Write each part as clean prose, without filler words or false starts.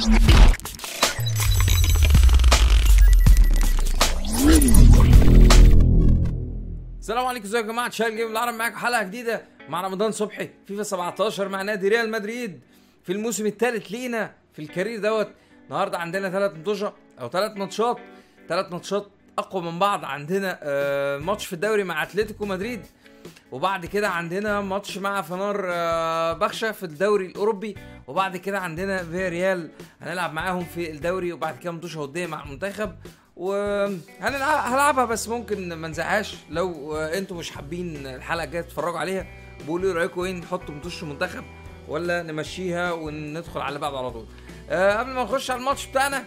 السلام عليكم، ازيكم يا جماعه؟ تشال جيم العرب معاكم حلقه جديده مع رمضان صبحي فيفا 17 مع نادي ريال مدريد في الموسم الثالث لينا في الكارير دوت. النهارده عندنا ثلاث ماتشات اقوى من بعض. عندنا ماتش في الدوري مع اتلتيكو مدريد، وبعد كده عندنا ماتش مع فنار بخشة في الدوري الاوروبي، وبعد كده عندنا فياريال هنلعب معاهم في الدوري، وبعد كده ماتش وديه مع المنتخب هلعبها، بس ممكن ما نزعهاش. لو انتوا مش حابين الحلقه الجايه تتفرجوا عليها بقولوا لي رايكم ايه، نحط ماتش منتخب ولا نمشيها وندخل على اللي بعده على طول. قبل ما نخش على الماتش بتاعنا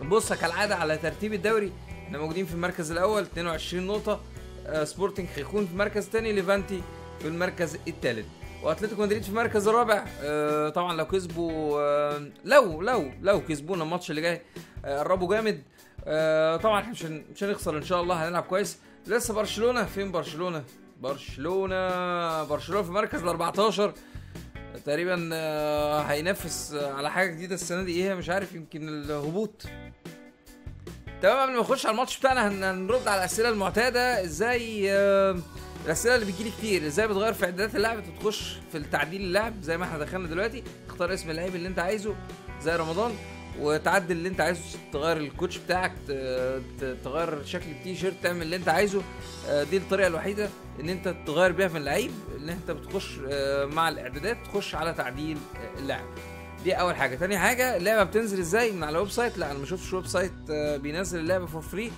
نبص كالعاده على ترتيب الدوري. احنا موجودين في المركز الاول 22 نقطه، سبورتنج خيخون في المركز الثاني، ليفانتي في المركز الثالث، واتلتيكو مدريد في المركز الرابع. طبعا لو كسبوا لو كسبونا الماتش اللي جاي قربوا جامد. طبعا احنا مش هنخسر ان شاء الله، هنلعب كويس. لسه برشلونه فين؟ برشلونه في المركز ال 14 تقريبا. هينافس على حاجه جديده السنه دي، ايه مش عارف، يمكن الهبوط. تمام، قبل ما نخش على الماتش بتاعنا هنرد على الاسئله المعتاده. ازاي الاسئله اللي بتجيلي كتير، ازاي بتغير في اعدادات اللعب؟ تخش في التعديل اللعب زي ما احنا دخلنا دلوقتي، تختار اسم اللعيب اللي انت عايزه زي رمضان، وتعدل اللي انت عايزه، تغير الكوتش بتاعك، تغير شكل التيشيرت، تعمل اللي انت عايزه. دي الطريقه الوحيده ان انت تغير بيها من اللعيب، ان انت بتخش مع الاعدادات تخش على تعديل اللعب. دي اول حاجه. تاني حاجه، اللعبه بتنزل ازاي؟ من على ويب سايت؟ لا، انا ما شفتش ويب سايت بينزل اللعبه فور فري.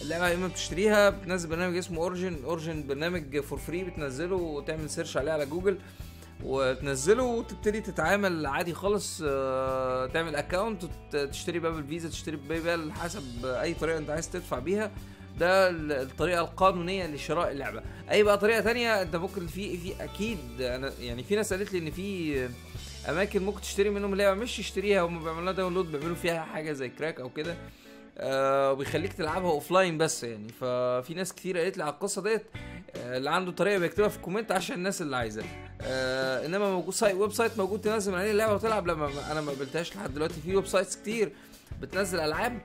اللعبه اما بتشتريها بتنزل برنامج اسمه اورجن برنامج فور فري، بتنزله وتعمل سيرش عليه على جوجل وتنزله وتبتدي تتعامل عادي خالص. تعمل اكونت وتشتري بقى بالفيزا، تشتري بباي بال، حسب اي طريقه انت عايز تدفع بيها. ده الطريقه القانونيه لشراء اللعبه. اي بقى طريقه تانية انت ممكن في اكيد، انا يعني في ناس قالت لي ان في اماكن ممكن تشتري منهم اللعبه، مش يشتريها، هم بيعملوا لها داونلود، بيعملوا فيها حاجه زي كراك او كده، وبيخليك تلعبها اوفلاين بس يعني. ففي ناس كتير قالت لي على القصه ديت. اللي عنده طريقه بيكتبها في الكومنت عشان الناس اللي عايزه. انما موجود ويب سايت موجود تنزل من عليه اللعبه وتلعب. لما انا ما قابلتهاش لحد دلوقتي. في ويب سايتس كتير بتنزل العاب،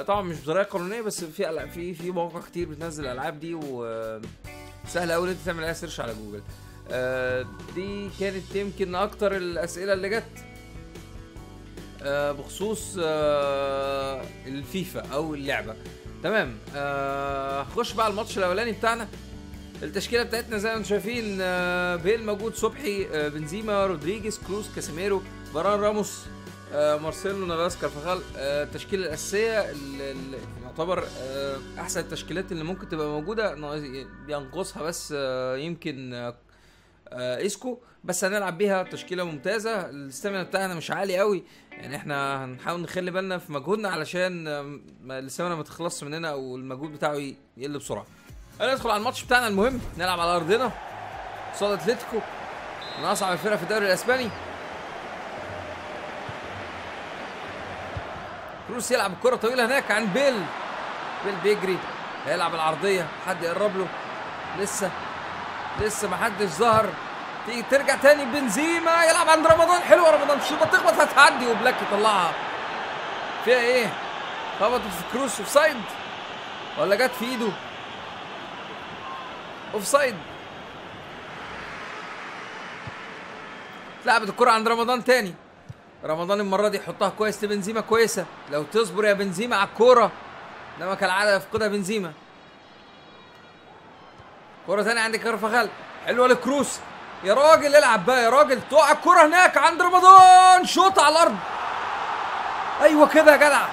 طبعا مش بطريقه قانونيه، بس في مواقع كتير بتنزل الالعاب دي، وسهل قوي انت تعمل عليها سيرش على جوجل. دي كانت يمكن اكتر الاسئله اللي جت بخصوص الفيفا او اللعبه. تمام، خش بقى الماتش الاولاني بتاعنا. التشكيله بتاعتنا زي ما انتم شايفين، بيل موجود، صبحي، بنزيما، رودريجيز، كروس، كاسيميرو، فاران، راموس، مارسيلو، نافاس، كارفاخال. التشكيله الاساسيه اللي يعتبر احسن التشكيلات اللي ممكن تبقى موجوده، بينقصها بس يمكن اسكو، بس هنلعب بيها تشكيله ممتازه. الاستامينا بتاعنا مش عالي قوي يعني، احنا هنحاول نخلي بالنا في مجهودنا علشان الاستامينا ما تخلصش مننا او المجهود بتاعه يقل بسرعه. هندخل على الماتش بتاعنا المهم. نلعب على ارضنا قصاد اتلتيكو، من اصعب الفرق في الدوري الاسباني. كروس يلعب الكره طويله هناك عن بيل بيجري، هيلعب العرضيه، حد يقرب له، لسه ما حدش ظهر. تيجي ترجع تاني، بنزيما يلعب عند رمضان، حلوه رمضان، الشوطه تخبط هتعدي وبلاك يطلعها. فيها ايه؟ خبطت في كروس، اوف سايد ولا جت في ايده؟ اوف سايد. لعبت الكره عند رمضان تاني. رمضان المره دي يحطها كويس لبنزيما، كويسه لو تصبر يا بنزيما على الكوره، انما كالعاده يفقدها بنزيما. كوره تاني عند كارفاخال، حلوه لكروس، يا راجل العب بقى يا راجل. تقع الكوره هناك عند رمضان، شوط على الارض. ايوه كده يا جدع،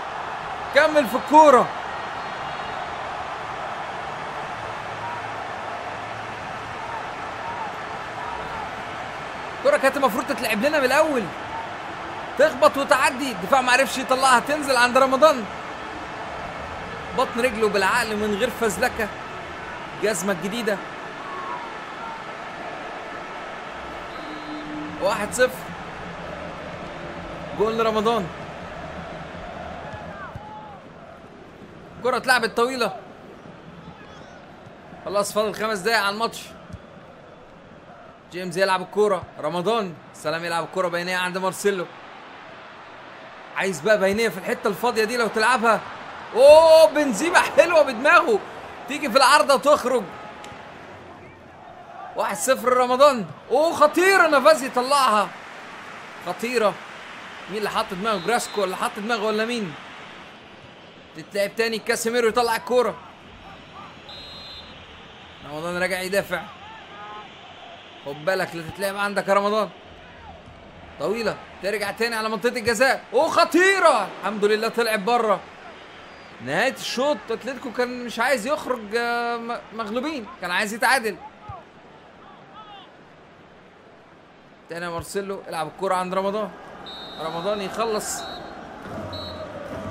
كمل في الكوره. الكوره كانت المفروض تتلعب لنا من الاول، تخبط وتعدي، الدفاع ما عرفش يطلعها، تنزل عند رمضان، بطن رجله بالعقل من غير فزلكه، جزمه الجديده. 1-0 جول لرمضان. كرة اتلعبت طويلة، خلاص فاضل 5 دقايق على الماتش. جيمس يلعب الكرة، رمضان سلام يلعب الكرة بينية عند مارسيلو، عايز بقى بينيه في الحته الفاضيه دي لو تلعبها. اوه بنزيما حلوه بدماغه، تيجي في العارضه وتخرج. 1-0 رمضان. اوه خطيره، نافاز يطلعها، خطيره. مين اللي حط دماغه؟ جراسكو اللي حط دماغه ولا مين؟ تتلعب تاني، كاسيميرو يطلع الكوره. رمضان راجع يدافع، خد بالك لا تتلعب عندك يا رمضان. طويله ترجع تاني على منطقه الجزاء. اوه خطيره، الحمد لله طلعت بره. نهايه الشوط اتلتيكو كان مش عايز يخرج مغلوبين، كان عايز يتعادل. تاني يا مارسيلو، العب الكوره عند رمضان. رمضان يخلص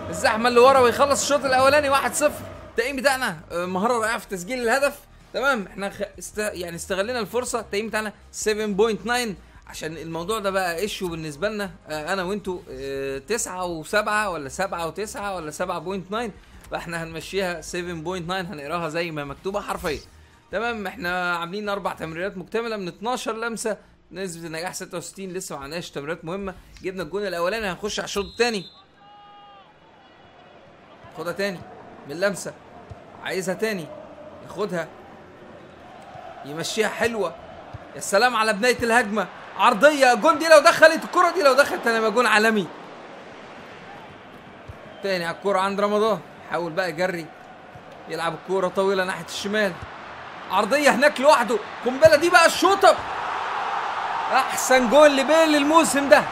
الزحمه اللي ورا ويخلص الشوط الاولاني 1-0. التقييم بتاعنا مهاره رائعه في تسجيل الهدف. تمام، احنا يعني استغلينا الفرصه. التقييم بتاعنا 7.9 عشان الموضوع ده بقى ايشو بالنسبه لنا انا وانتوا. 9 و7 ولا 7 و9 ولا 7.9، فاحنا هنمشيها 7.9، هنقراها زي ما مكتوبه حرفيا. تمام، احنا عاملين 4 تمريرات مكتمله من 12 لمسه، نسبه النجاح 66. لسه ما عندناش تمريرات مهمه. جبنا الجون الاولاني، هنخش على الشوط الثاني. خدها تاني من لمسه، عايزها تاني، ياخدها يمشيها حلوه. يا سلام على بدايه الهجمه، عرضيه جون. دي لو دخلت الكره دي، لو دخلت انا يبقى جون عالمي. تاني على الكوره عند رمضان، حاول بقى يجري، يلعب الكوره طويله ناحيه الشمال، عرضيه هناك لوحده. قنبله دي بقى الشوطه، احسن جون لبيل الموسم ده.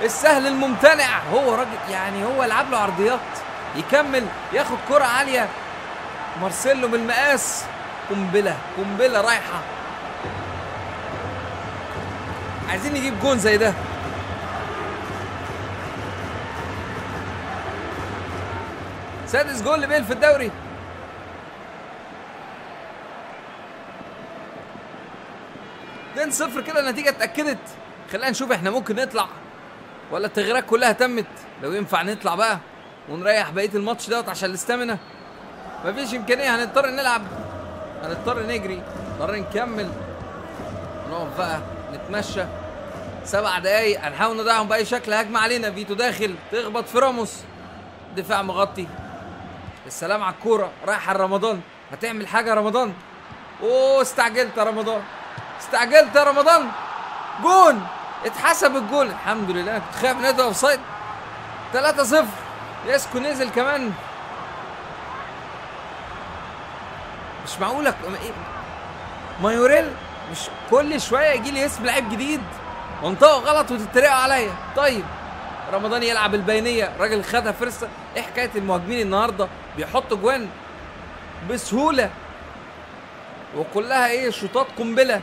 السهل الممتنع، هو راجل يعني، هو يلعب له عرضيات، يكمل ياخد كرة عالية. مارسيلو بالمقاس، قنبلة قنبلة رايحة. عايزين نجيب جون زي ده. سادس جول لبيل في الدوري. اتنين 0 كده النتيجة اتأكدت. خلينا نشوف احنا ممكن نطلع ولا التغييرات كلها تمت. لو ينفع نطلع بقى ونريح بقيه الماتش دوت عشان الاستامينا. مفيش امكانيه، هنضطر نلعب، هنضطر نجري، هنضطر نكمل، نقف بقى نتمشى 7 دقايق. هنحاول نضيعهم باي شكل. هجمه علينا، فيتو داخل تخبط في راموس، دفاع مغطي. السلام على الكوره، رايح على رمضان. هتعمل حاجه يا رمضان؟ اوه استعجلت يا رمضان، استعجلت يا رمضان. جون، اتحسب الجول الحمد لله. كنت خايف ان ده اوفسايد. 3-0. ياسكو نزل كمان، مش معقوله. مايوريل مش كل شويه يجي لي اسم لعيب جديد وانطقه غلط وتتريقوا عليا. طيب رمضان يلعب البينيه، راجل خدها فرصه. ايه حكايه المهاجمين النهارده؟ بيحطوا جوان بسهوله وكلها ايه، شوطات قنبله.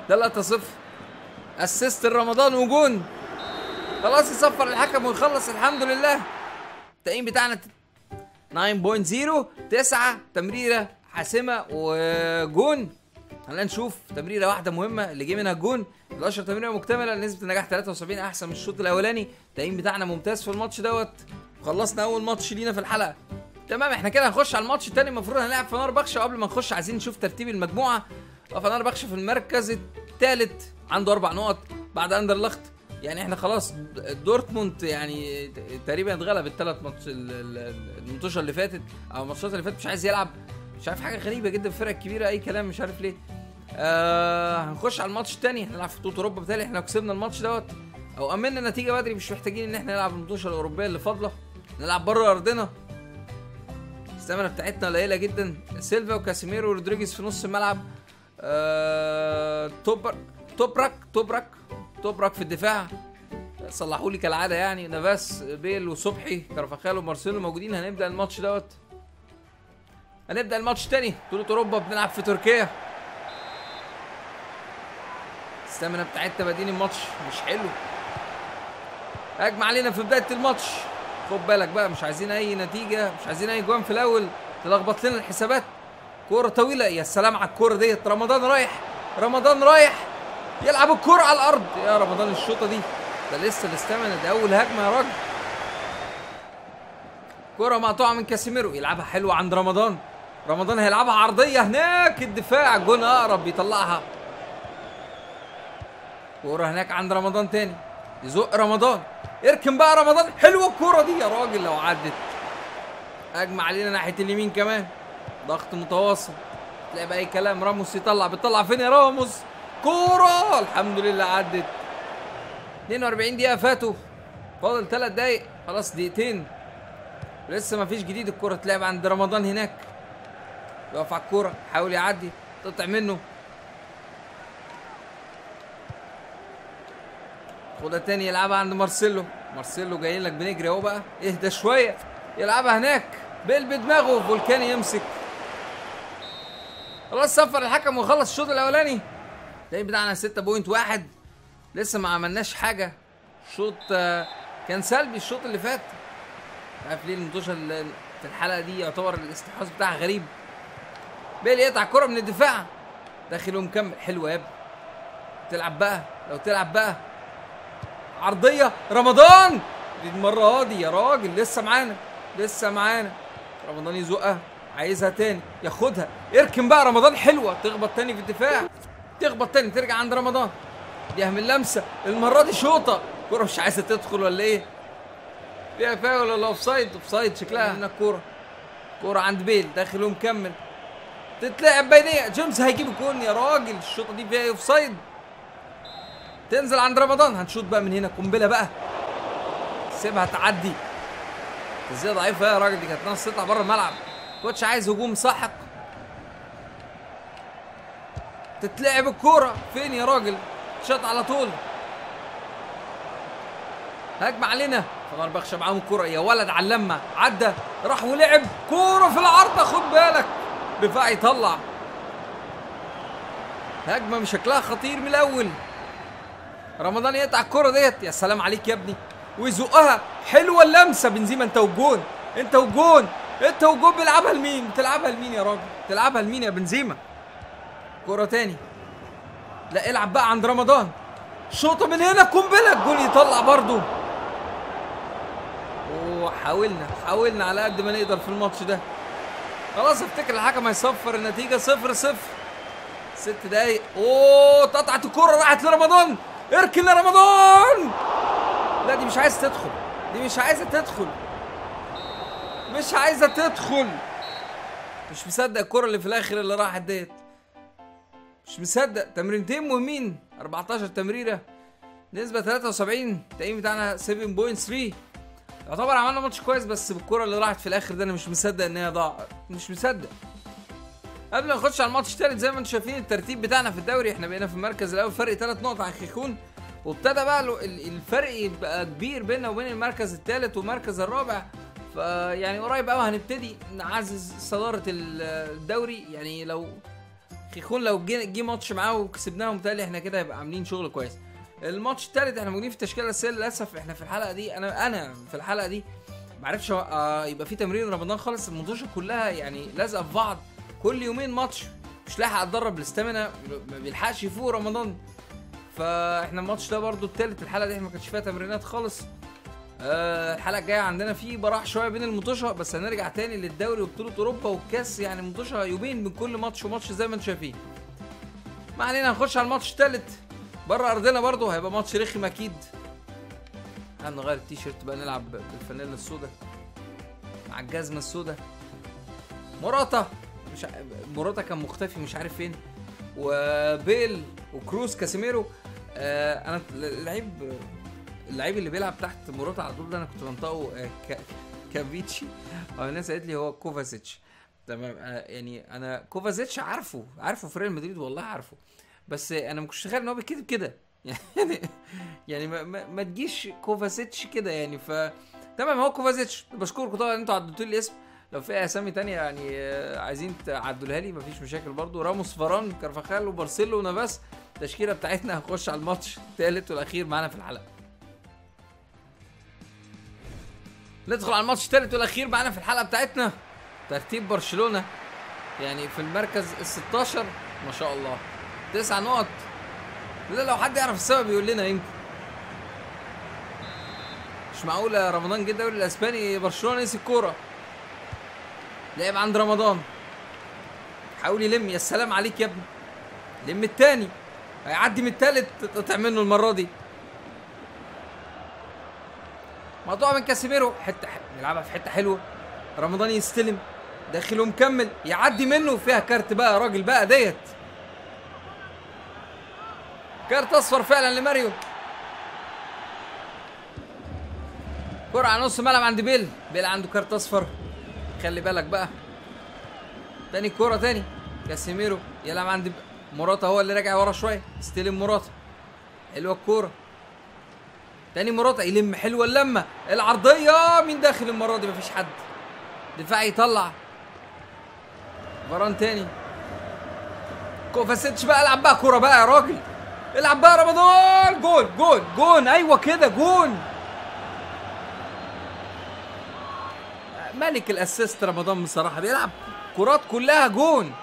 3-0. اسيست رمضان وجون. خلاص يصفر الحكم ويخلص الحمد لله. التقييم بتاعنا 9.0، 9 تمريره حاسمه وجون. خلينا نشوف تمريره واحده مهمه اللي جه منها الجون. 11 تمريره مكتمله، نسبه النجاح 73، احسن من الشوط الاولاني. التقييم بتاعنا ممتاز في الماتش دوت. خلصنا اول ماتش لينا في الحلقه. تمام، احنا كده هنخش على الماتش الثاني. المفروض هنلعب فنربخشة. وقبل ما نخش عايزين نشوف ترتيب المجموعه. فنربخشة في المركز الثالث عنده 4 نقط بعد اندرلخت. يعني احنا خلاص دورتموند يعني تقريبا اتغلب الثلاث الماتشات اللي فاتت او الماتشات اللي فاتت. مش عايز يلعب، مش عارف، حاجه غريبه جدا. الفرق الكبيره اي كلام، مش عارف ليه. هنخش على الماتش الثاني. هنلعب في بطوله اوروبا. بالتالي احنا لو كسبنا الماتش دوت او امنا نتيجه بدري، مش محتاجين ان احنا نلعب الماتشات الاوروبيه اللي فاضله. نلعب بره ارضنا. السtamina بتاعتنا قليله جدا. سيلفا وكاسيميرو ورودريجيز في نص الملعب. توبراك في الدفاع. صلحوا لي كالعاده يعني. نافاس، بيل وصبحي، كارفاخال ومارسيلو موجودين. هنبدا الماتش دوت. هنبدا الماتش تاني بطولة اوروبا. بنلعب في تركيا. السtamina بتاعتنا بادين الماتش مش حلو. هجمة علينا في بداية الماتش. خد بالك بقى، مش عايزين اي نتيجة، مش عايزين اي جوان في الاول تلخبط لنا الحسابات. كورة طويلة، يا سلام على الكورة ديت. رمضان رايح، رمضان رايح يلعب الكورة على الارض. يا رمضان الشوطة دي، ده لسه السtamina، ده اول هجمة يا راجل. كورة مقطوعة من كاسيميرو، يلعبها حلوة عند رمضان. رمضان هيلعبها عرضية هناك، الدفاع جون اقرب بيطلعها. كوره هناك عند رمضان تاني، يزق رمضان، اركن بقى رمضان، حلوه الكوره دي يا راجل لو عدت. اجمع علينا ناحيه اليمين كمان، ضغط متواصل، تلاقي بقى اي كلام. راموس يطلع، بتطلع فين يا راموس؟ كوره الحمد لله عدت. 42 دقيقه فاتوا، فاضل 3 دقايق، خلاص دقيقتين لسه ما فيش جديد. الكوره تلعب عند رمضان هناك، يقف على الكوره، حاول يعدي، تقطع منه، خدها تاني، يلعبها عند مارسيلو. مارسيلو جايين لك بنجري اهو بقى، اهدى شويه، يلعبها هناك بيل بدماغه، فولكاني يمسك. خلاص صفر الحكم وخلص الشوط الاولاني. التايم بتاعنا 6.1، لسه ما عملناش حاجه. الشوط كان سلبي الشوط اللي فات. عارف ليه المنتوشه في الحلقه دي يعتبر الاستحواذ بتاعها غريب. بيل يقطع الكره من الدفاع، داخل ومكمل، حلوه يا ابني، تلعب بقى، لو تلعب بقى عرضيه رمضان دي المره دي يا راجل، لسه معانا لسه معانا. رمضان يزقها، عايزها تاني، ياخدها، اركن بقى رمضان، حلوه، تخبط تاني في الدفاع، تخبط تاني، ترجع عند رمضان، دي من لمسه، المره دي شوطه، الكوره مش عايزه تدخل ولا ايه؟ فيها فاول ولا اوف سايد؟ اوف سايد شكلها. هنا الكوره، كوره عند بيل، داخل ومكمل، تتلعب بينيه، جيمس هيجيب الجون يا راجل، الشوطه دي فيها اوف سايد. تنزل عند رمضان، هنشوط بقى من هنا، قنبله بقى، سيبها تعدي. ازاي ضعيفه يا راجل، دي كانت ناقص تطلع بره الملعب. كوتش عايز هجوم ساحق، تتلعب الكوره فين يا راجل؟ شاط على طول، هجمه علينا، فنربخشه معاهم الكوره يا ولد على اللمه، عدى راح ولعب كوره في العارضه، خد بالك دفاع يطلع. هجمه شكلها خطير من الاول. رمضان يقطع الكوره ديت، يا سلام عليك يا ابني، ويزقها، حلوه اللمسه. بنزيما انت والجون، انت والجون، انت والجون. بيلعبها لمين؟ بتلعبها لمين يا راجل؟ بتلعبها لمين يا بنزيما؟ كوره تاني، لا العب بقى عند رمضان، شوطه من هنا، قنبله، الجون يطلع برضو. حاولنا على قد ما نقدر في الماتش ده. خلاص افتكر الحكم هيصفر النتيجه 0-0. 6 دقايق، اوه اتقطعت الكوره، راحت لرمضان، اركن يا رمضان. لا دي مش عايزه تدخل، دي مش عايزه تدخل، مش عايزه تدخل. مش مصدق الكوره اللي في الاخر اللي راحت ديت، مش مصدق. تمرينتين مهمين، 14 تمريره، نسبه 73، التقييم بتاعنا 7.3. يعتبر عملنا ماتش كويس، بس بالكوره اللي راحت في الاخر ده انا مش مصدق ان هي ضاعت، مش مصدق. قبل ما نخش على الماتش الثالث، زي ما انتم شايفين الترتيب بتاعنا في الدوري، احنا بقينا في المركز الاول، فرق 3 نقط عن خيخون، وابتدى بقى الفرق يبقى كبير بيننا وبين المركز الثالث والمركز الرابع. فيعني قريب قوي هنبتدي نعزز صداره الدوري. يعني لو خيخون لو جه ماتش معاه وكسبناهم تاني، احنا كده هيبقى عاملين شغل كويس. الماتش الثالث احنا موجودين في التشكيله الاساسيه، للاسف احنا في الحلقه دي، انا في الحلقه دي ما عرفش يبقى في تمرين رمضان خالص. المنتوشه كلها يعني لازقه في بعض، كل يومين ماتش، مش لاحق اتدرب، الاستامينا ما بيلحقش يفوق رمضان. فاحنا الماتش ده برضو الثالث، الحلقه دي ما كانش فيها تمرينات خالص. الحلقه الجايه عندنا في براح شويه بين المنتوشه، بس هنرجع تاني للدوري وبطوله اوروبا والكاس، يعني المنتوشه يومين من كل ماتش وماتش زي ما انتم شايفين. ما علينا، نخش على الماتش الثالث بره ارضنا، برضو هيبقى ماتش رخم اكيد. هنغير التيشيرت بقى، نلعب بالفانيلا السوداء مع الجزمه السوداء. موراتا موراتا كان مختفي مش عارف فين، وبيل وكروس كاسيميرو. انا اللعيب اللي بيلعب تحت موراتا على طول ده انا كنت بنطقه كافيتشي، او الناس قالت لي هو كوفازيتش. تمام. يعني انا كوفازيتش عارفه في ريال مدريد، والله عارفه، بس انا ما كنتش متخيل ان هو بيتكتب كده. يعني ما تجيش كوفازيتش كده يعني. ف تمام، هو كوفازيتش. بشكركم طبعا ان انتوا عدلتوا لي الاسم. لو في اسامي تانية يعني عايزين تعدلها لي مفيش مشاكل برضو. راموس، فاران، كارفاخال، وبارسيلو، ونافاس. التشكيله بتاعتنا هنخش على الماتش الثالث والاخير معانا في الحلقه. ندخل على الماتش الثالث والاخير معانا في الحلقه بتاعتنا. ترتيب برشلونه يعني في المركز ال16 ما شاء الله، 9 نقط. لا لو حد يعرف السبب يقول لنا يمكن. مش معقول يا رمضان جه الدوري الاسباني برشلونه نسي الكوره. لعب عند رمضان، حاول يلم، يا سلام عليك يا ابني، لم التاني، هيعدي من التالت تقطع منه المره دي. مقطوعه من كاسيميرو، حته يلعبها في حته حلوه. رمضان يستلم داخل ومكمل، يعدي منه فيها كارت بقى يا راجل بقى ديت. كارت اصفر فعلا لماريو. كرة على نص ملعب عند بيل عنده كارت اصفر، خلي بالك بقى. تاني كرة تاني كاسيميرو يلعب عند موراتا، هو اللي راجع ورا شويه، استلم موراتا، حلوه الكوره. تاني موراتا يلم، حلوه اللمه، العرضيه مين داخل المره دي؟ مفيش حد، دفاع يطلع. فاران تاني، كوفاسيتش بقى، العب بقى كوره بقى يا راجل، العب بقى رمضان. جول جول جول، ايوه كده جول. ملك الاسيست رمضان بصراحه، بيلعب كرات كلها جون.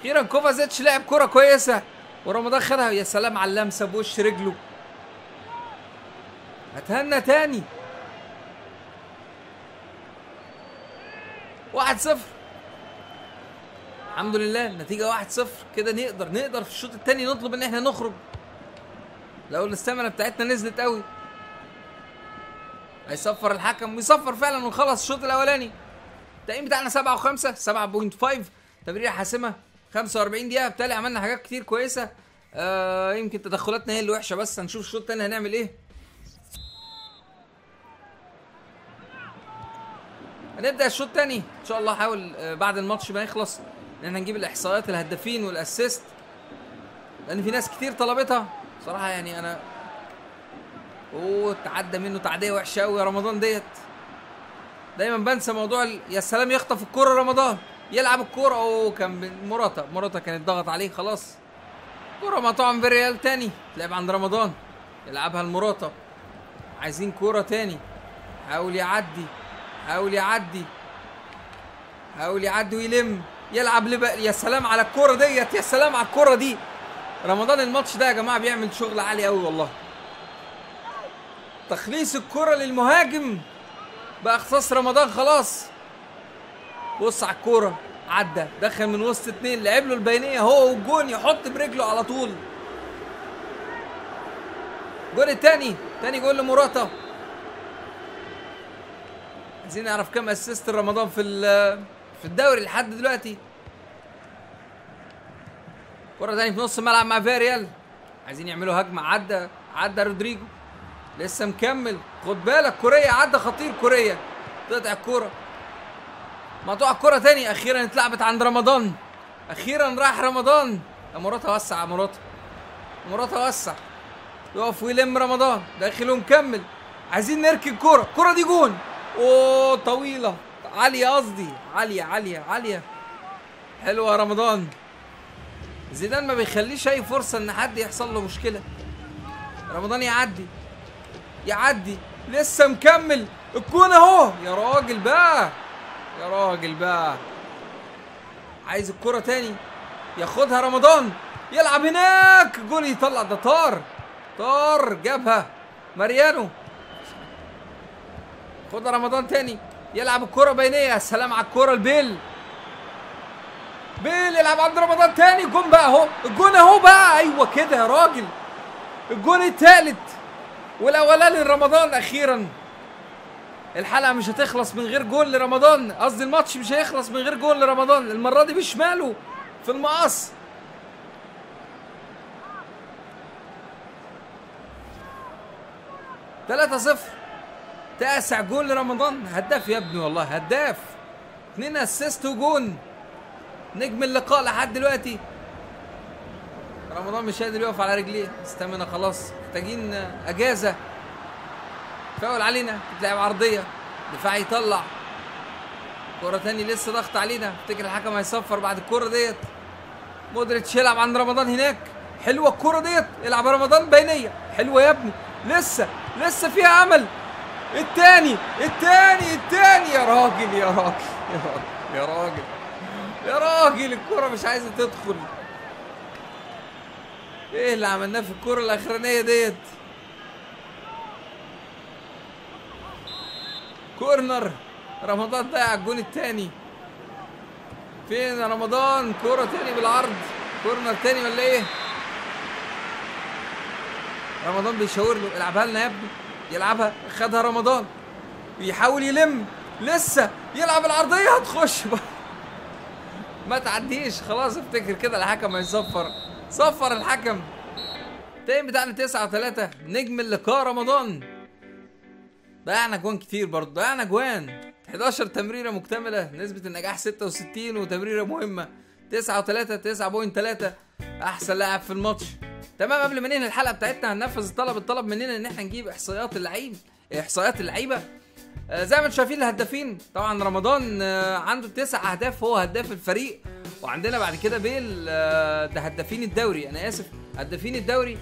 اخيرا كوفازيتش لعب كرة كويسة ورمضان خدها. يا سلام على اللمسة بوش رجله. هتهنى تاني. 1-0 الحمد لله، النتيجة 1-0 كده. نقدر في الشوط التاني نطلب ان احنا نخرج لو الاستامينا بتاعتنا نزلت قوي. هيصفر الحكم ويصفر فعلا ونخلص الشوط الاولاني. التقييم بتاعنا 7 و5 7.5. تمريرة حاسمة 45 دقيقة، بالتالي عملنا حاجات كتير كويسة. يمكن تدخلاتنا هي اللي وحشة، بس هنشوف الشوط التاني هنعمل ايه. هنبدأ الشوط التاني ان شاء الله. حاول بعد الماتش ما يخلص ان احنا نجيب الاحصائيات الهدافين والاسيست، لان في ناس كتير طلبتها صراحة. يعني انا تعدى منه تعدية وحشة قوي يا رمضان ديت. دايما بنسى موضوع يا سلام، يخطف الكرة رمضان، يلعب الكرة. كان موراتا كانت ضغط عليه خلاص. كرة مقطوعة من فيريال تاني، تلعب عند رمضان، يلعبها لموراتا. عايزين كرة تاني، حاول يعدي ويلم، يلعب يا سلام على الكرة ديت، يا سلام على الكرة دي. رمضان الماتش ده يا جماعة بيعمل شغل عالي قوي والله. تخليص الكرة للمهاجم بقى اختصاص رمضان خلاص. بص على الكوره، عدى دخل من وسط اتنين، لعب له البينيه هو والجون، يحط برجله على طول. الجون التاني، تاني جول لموراتا. عايزين نعرف كام اسيست رمضان في الدوري لحد دلوقتي. كوره تاني في نص الملعب مع فيريال، عايزين يعملوا هجمه. عدى رودريجو، لسه مكمل. خد بالك كوريا، عدى خطير كوريا، تقطع الكوره. مقطوعه الكوره تاني، اخيرا اتلعبت عند رمضان، اخيرا راح رمضان. موراتا وسع، موراتا وسع، يقف ويلم رمضان، داخل ومكمل. عايزين نركن الكوره، الكوره دي جون. طويله، عاليه قصدي، عاليه. حلوه رمضان. زيدان ما بيخليش اي فرصه ان حد يحصل له مشكله. رمضان يعدي لسه مكمل، الجون اهو. يا راجل بقى، عايز الكرة تاني، ياخدها رمضان، يلعب هناك، جول يطلع. ده طار جابها ماريانو. خدها رمضان تاني، يلعب الكرة بينية. سلام على الكرة البيل يلعب عند رمضان تاني. الجون بقى اهو، الجون اهو بقى. ايوه كده يا راجل، الجون التالت والاولاني لرمضان. اخيرا الحلقه مش هتخلص من غير جول لرمضان، قصدي الماتش مش هيخلص من غير جول لرمضان، المره دي بشماله في المقص. 3-0، تاسع جول لرمضان. هداف يا ابني والله، هداف. 2 اسيست وجون، نجم اللقاء لحد دلوقتي. رمضان مش قادر يقف على رجليه، استمنا خلاص، محتاجين اجازه. فاول علينا، بتلعب عرضيه، دفاع يطلع كرة تاني، لسه ضغط علينا. افتكر الحكم هيصفر بعد الكرة ديت. مودريتش يلعب عند رمضان هناك، حلوه الكرة ديت، يلعب رمضان بينيه، حلوه يا ابني، لسه فيها امل. التاني يا راجل الكرة مش عايزه تدخل. ايه اللي عملناه في الكرة الاخرانيه ديت؟ كورنر، رمضان ضيع الجون التاني. فين يا رمضان؟ كرة تاني بالعرض، كورنر تاني ولا ايه؟ رمضان بيشاور له العبها لنا يا ابني، يلعبها، خدها رمضان بيحاول يلم، لسه يلعب العرضيه هتخش ما تعديش خلاص. افتكر كده الحكم هيصفر، صفر الحكم. التايم بتاعنا 9-3. نجم اللقاء رمضان. ضيعنا جوان كتير برضه، ضيعنا جوان. 11 تمريره مكتمله، نسبه النجاح 66 وتمريره مهمه. 9-3، 9.3. احسن لاعب في الماتش. تمام. قبل ما ننهي الحلقه بتاعتنا هننفذ الطلب مننا ان احنا نجيب احصائيات اللعيبه. زي ما انتم شايفين الهدافين، طبعا رمضان عنده 9 اهداف، هو هداف الفريق. وعندنا بعد كده بيل، ده هدافين الدوري، انا اسف، هدافين الدوري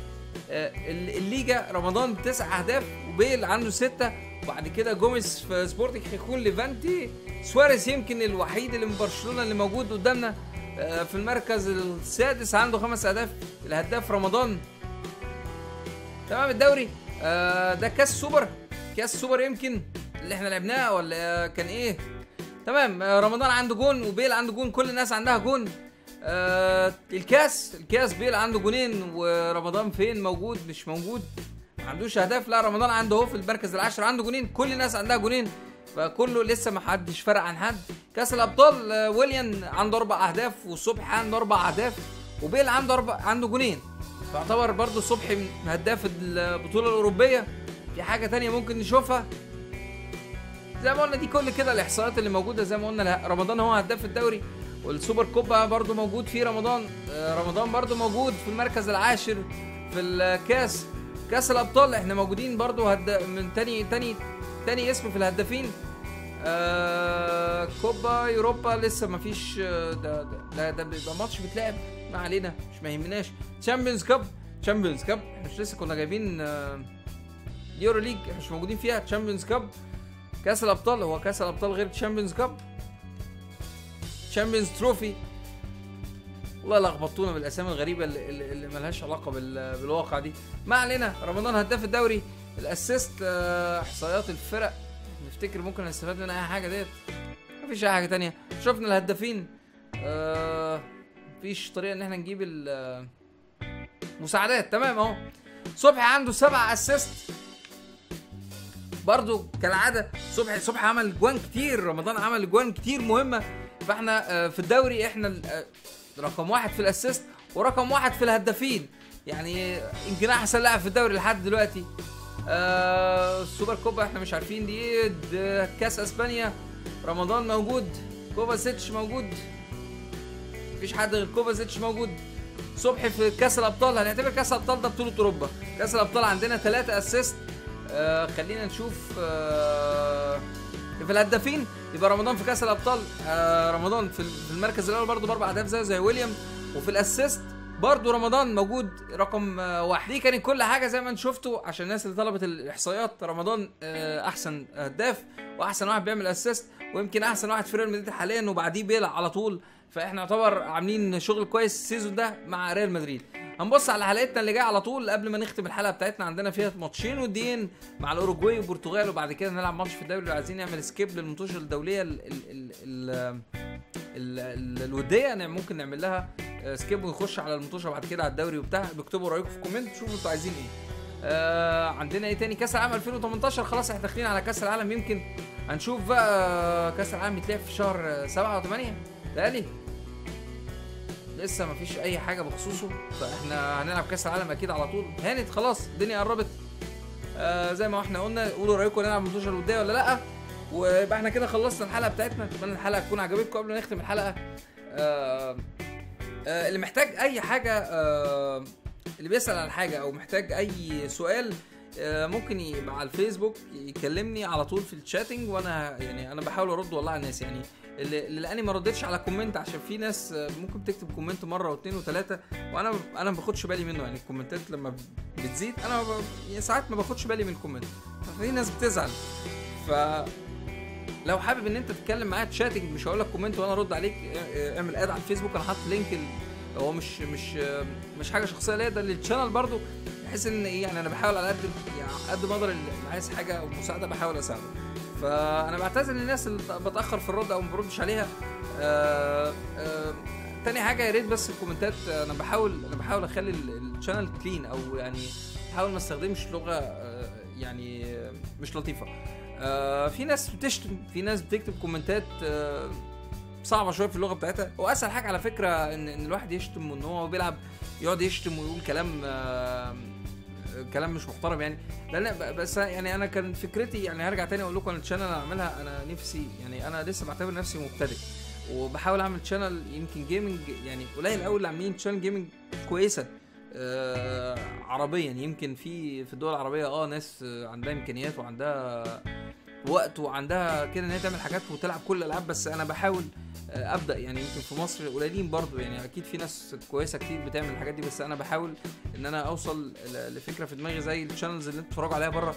الليجا. رمضان 9 اهداف وبيل عنده 6. وبعد كده جوميز في سبورتنج هيكون ليفانتي. سواريز يمكن الوحيد اللي من برشلونه اللي موجود قدامنا في المركز السادس، عنده 5 اهداف. الهداف رمضان. تمام. الدوري ده كاس سوبر يمكن اللي احنا لعبناه ولا كان ايه. تمام. رمضان عنده جون وبيل عنده جون، كل الناس عندها جون. الكاس بيل عنده جونين ورمضان فين؟ موجود؟ مش موجود، ما عندوش اهداف. لا، رمضان عنده اهو في المركز العاشر عنده جونين، كل الناس عندها جونين، فكله لسه ما حدش فرق عن حد. كاس الابطال ويليان عنده 4 اهداف والصبحي عنده 4 اهداف وبيل عنده جونين، فاعتبر برضو الصبحي هداف البطوله الاوروبيه. في حاجه تانية ممكن نشوفها؟ زي ما قلنا دي كل كده الاحصائيات اللي موجوده. زي ما قلنا رمضان هو هداف الدوري، والسوبر كوبا برضو موجود فيه رمضان برضو موجود في المركز العاشر. في الكاس، كاس الابطال احنا موجودين برضو من تاني اسم في الهدافين. كوبا يوروبا لسه ما فيش. ده بيبقى ماتش بيتلعب، ما علينا، ما يهمناش. تشامبيونز كاب احنا مش لسه كنا جايبين يورو ليج، احنا مش موجودين فيها. تشامبيونز كاب. كاس الابطال، هو كاس الابطال غير تشامبيونز كاب. تشامبيونز تروفي. والله لخبطونا بالاسامي الغريبه اللي ملهاش علاقه بالواقع دي. ما علينا. رمضان هداف الدوري. الاسيست، احصائيات الفرق، نفتكر ممكن نستفاد منها اي حاجه ديت. مفيش اي حاجه تانية. شفنا الهدافين. مفيش طريقه ان احنا نجيب المساعدات. تمام اهو. صبحي عنده 7 اسيست برضو كالعاده. صبحي عمل جوان كتير، رمضان عمل جوان كتير مهمه. فاحنا في الدوري احنا رقم 1 في الاسيست ورقم 1 في الهدافين، يعني يمكن احسن لاعب في الدوري لحد دلوقتي. السوبر كوبا احنا مش عارفين دي ايه. كاس اسبانيا رمضان موجود، كوفاسيتش موجود، مفيش حد غير كوفاسيتش موجود. صبحي في كاس الابطال، هنعتبر كاس الابطال ده بطوله اوروبا. كاس الابطال عندنا 3 اسيست. خلينا نشوف في الهدافين. يبقى رمضان في كاس الابطال، رمضان في المركز الاول برضو ب4 اهداف زي ويليام. وفي الاسيست برضو رمضان موجود رقم 1. دي كانت كل حاجه زي ما انتم شفتوا. عشان الناس اللي طلبت الاحصائيات، رمضان احسن هداف واحسن واحد بيعمل اسيست، ويمكن احسن واحد في ريال مدريد حاليا، وبعديه بيلعب على طول. فاحنا نعتبر عاملين شغل كويس السيزون ده مع ريال مدريد. هنبص على حلقتنا اللي جايه على طول قبل ما نختم الحلقه بتاعتنا. عندنا فيها ماتشين وديين مع الاوروجواي والبرتغال، وبعد كده نلعب ماتش في الدوري. لو عايزين نعمل سكيب للماتشات الدوليه الوديه، يعني ممكن نعمل لها سكيب ونخش على الماتشات بعد كده على الدوري وبتاع. اكتبوا رايكم في الكومنت، شوفوا انتوا عايزين ايه. عندنا ايه تاني؟ كاس العالم 2018. خلاص احنا داخلين على كاس العالم. يمكن هنشوف بقى كاس العالم يتلعب في شهر 7 و8 تقريبا. لسه مفيش اي حاجه بخصوصه، فاحنا هنلعب كاس العالم اكيد على طول. هانت خلاص الدنيا قربت. زي ما احنا قلنا، قولوا رايكم نلعب الماتشات الوديه ولا لا. ويبقى احنا كده خلصنا الحلقه بتاعتنا. اتمنى الحلقه تكون عجبتكم. قبل ما نختم الحلقه، اللي محتاج اي حاجه، اللي بيسال على حاجه او محتاج اي سؤال، ممكن يبقى على الفيسبوك يكلمني على طول في الشاتنج، وانا يعني انا بحاول ارد والله على الناس. يعني اللي لاني ما ردتش على كومنت، عشان في ناس ممكن تكتب كومنت مره واثنين وثلاثه، وانا ما باخدش بالي منه. يعني الكومنتات لما بتزيد انا يعني ساعات ما باخدش بالي من الكومنت، ففي ناس بتزعل. ف لو حابب ان انت تتكلم معايا تشاتنج، مش هقول لك كومنت وانا ارد عليك، اعمل اد على الفيسبوك. انا حاطط لينك هو مش حاجه شخصيه ليا، ده للشانل برضو، بحيث ان ايه يعني انا بحاول على قد ما اقدر. اللي عايز حاجه او مساعده بحاول اساعده. فانا بعتذر للناس اللي بتاخر في الرد او ما بردش عليها. تاني حاجه، يا ريت بس الكومنتات، انا بحاول اخلي الشانل كلين، او يعني بحاول ما استخدمش لغه يعني مش لطيفه. في ناس بتشتم، في ناس بتكتب كومنتات صعبه شويه في اللغه بتاعتها. واسهل حاجه على فكره ان الواحد يشتم، وان هو بيلعب يقعد يشتم ويقول كلام مش محترم يعني. لان بس يعني انا كان فكرتي، يعني هرجع تاني اقول لكم، الشانل انا اعملها، انا نفسي يعني، انا لسه بعتبر نفسي مبتدئ وبحاول اعمل شانل يمكن جيمنج، يعني قليل قوي اللي عاملين شانل جيمنج كويسه عربيا. يمكن في الدول العربيه ناس عندها امكانيات وعندها وقت وعندها كده ان هي تعمل حاجات وتلعب كل الالعاب، بس انا بحاول ابدا يعني. يمكن في مصر قليلين برضو يعني، اكيد في ناس كويسه كتير بتعمل الحاجات دي، بس انا بحاول ان انا اوصل لفكره في دماغي زي الشانلز اللي انتوا بتتفرجوا عليها بره.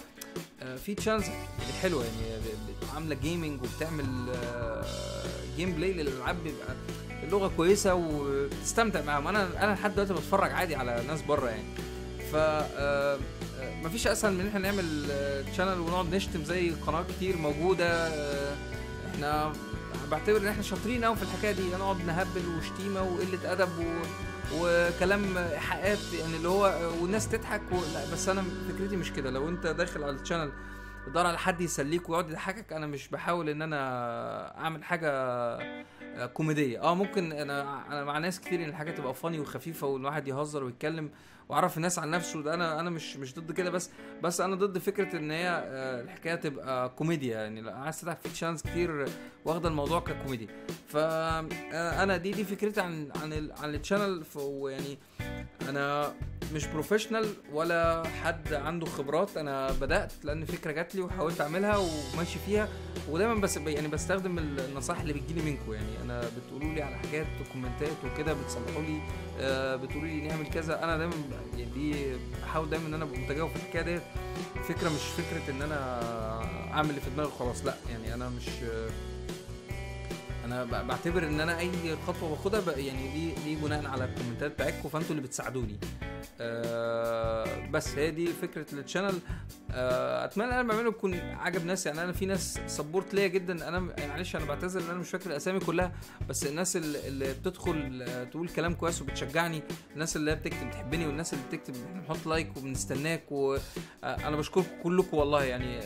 في تشانلز حلوه يعني عامله جيمنج وبتعمل جيم بلاي للالعاب، بيبقى اللغه كويسه وتستمتع معاهم. انا لحد دلوقتي بتفرج عادي على ناس بره يعني. ف مفيش اسهل من ان احنا نعمل تشانل ونقعد نشتم زي قنوات كتير موجوده. احنا بعتبر ان احنا شاطرين قوي في الحكايه دي، نقعد نهبل وشتيمه وقله ادب وكلام ايحاءات يعني اللي هو والناس تضحك لا، بس انا فكرتي مش كده. لو انت داخل على الشانل بتدور على حد يسليك ويقعد يضحكك، انا مش بحاول ان انا اعمل حاجه كوميديه. ممكن انا مع ناس كتير ان الحاجه تبقى فاني وخفيفه والواحد يهزر ويتكلم ويعرف الناس عن نفسه، ده انا مش ضد كده، بس انا ضد فكره ان هي الحكايه تبقى كوميديا يعني. لا، عايز تضحك في تشانس كتير واخده الموضوع ككوميديا. فانا دي فكرتي عن الشانل. ويعني انا مش بروفيشنال ولا حد عنده خبرات، انا بدات لان فكره جات لي وحاولت اعملها وماشي فيها، ودايما بس يعني بستخدم النصائح اللي بتجيلي منكم يعني. انا بتقولوا لي على حاجات كومنتات وكده، بتصلحوا لي بتقولوا لي نعمل كذا، انا دايما يعني دي بحاول دايما ان انا ابقى متجاوب في الحكايه ديت. الفكره مش فكره ان انا اعمل اللي في دماغي خلاص، لا يعني انا مش انا بعتبر ان انا اي خطوه باخدها يعني دي بناء على الكومنتات بتاعتكم، فانتوا اللي بتساعدوني. بس هي دي فكره الشانل. اتمنى ان انا بعمله يكون عجب ناس يعني. انا في ناس سبورت ليا جدا، انا معلش انا بعتذر ان انا مش فاكر الاسامي كلها، بس الناس اللي بتدخل تقول كلام كويس وبتشجعني، الناس اللي بتكتب بتحبني، والناس اللي بتكتب بنحط لايك وبنستناك، وانا بشكركم كلكم والله يعني.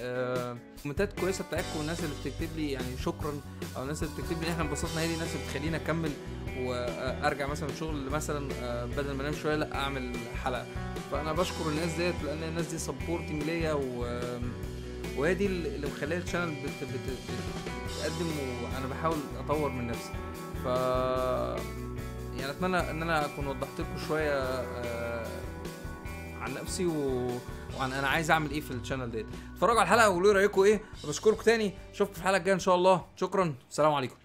كومنتات كويسه بتاعتكم والناس اللي بتكتب لي يعني شكرا، او الناس اللي بتكتب لي احنا انبسطنا، هي دي الناس اللي بتخليني اكمل وارجع مثلا شغل مثلا بدل ما انام شويه لا اعمل حلقه. فانا بشكر الناس ديت لان الناس دي سبورتنج ليا، وهي دي اللي مخليه الشانل بتقدم، وانا بحاول اطور من نفسي. ف يعني اتمنى ان انا اكون وضحت لكم شويه عن نفسي وعن انا عايز اعمل ايه في الشانل ديت. اتفرجوا على الحلقه وقولوا لي رايكم ايه. بشكركم تاني، اشوفكم في الحلقه الجايه ان شاء الله. شكرا، السلام عليكم.